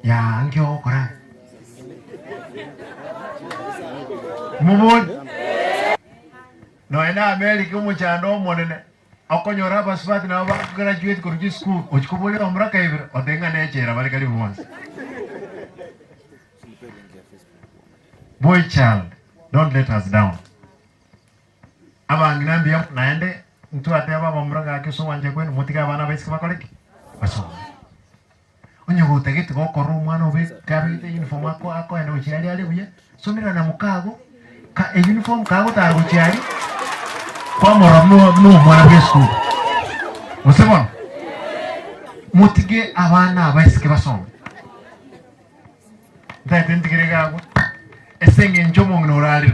ya angyo kora mumon no ina America umuchando monene akonyora basfati na ba graduate kuruji school ochikubole omraka ibira odenga nechera bali kali once. Boy child, don't let us down. Aba nginambia naende mtu ateba bamuranga akiso wanje kwenu mutika bana baisika bakoleki baso onye gutegete gokoro umwana obe kabite uniform ako ene uchali ali buye somira na mukago ka uniform kago tago chali kwa moramu mwana besu musebona mutige abana baisike basonga ndate ndigirega esenge njomo ngorali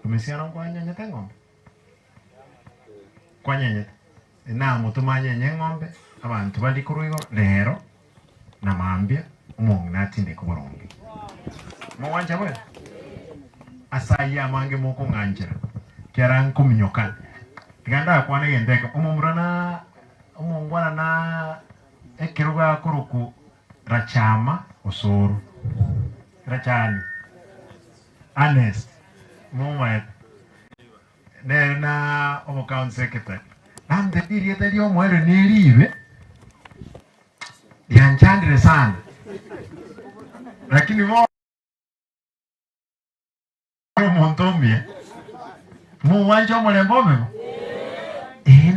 umesiana kwa nyanya ngombe kwa nyanya na mutumanye ngombe abantu bali kuruigo lero na mambia umuntu natinde kuboronge mwanja bwe asaya mange moko nganjira kera nkuminyoka ganda kwa ngendeka umumrana umungwana na ekiruga kuruku rachama osoro rachani honest moment na account secretary namde diri tadi omwere nilive yanchandire sana lakini mo montomie mu wanje omulembome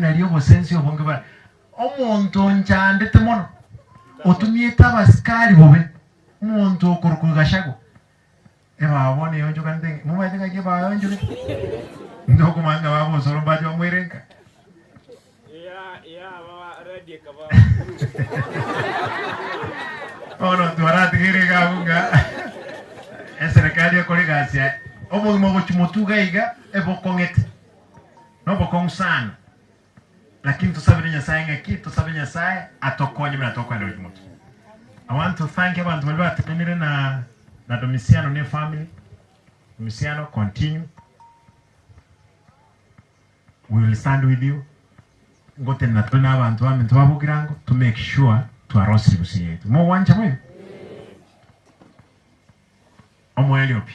naliyo bosensi obonge ba omuntu nchande temono otumieta baskali bobe umuntu okurukugashago abone yonjo kande mu baitenga ke ba yonjo ndoko manga babo soro bajo mwerenka ya baba ready ka ba ono tuarati girega bunga serikali ya kolegasia obo mo chumutuga iga ebokongete no bokong lakini tusabire nyasaye ngaki tusabire nyasaye atokonye mna tokwa ndio mutu. I want to thank abantu bali batemere na Domiciano ne family. Domiciano, continue. We will stand with you. Ngote na tuna abantu amentu babugirango to make sure to arose yetu. Mo wanja mwe. Omo eliopi.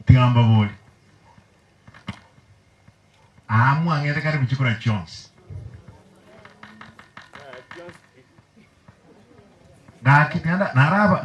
Tingamba boli. Amu angete karibu chikura Jones. Gaki tenda naraba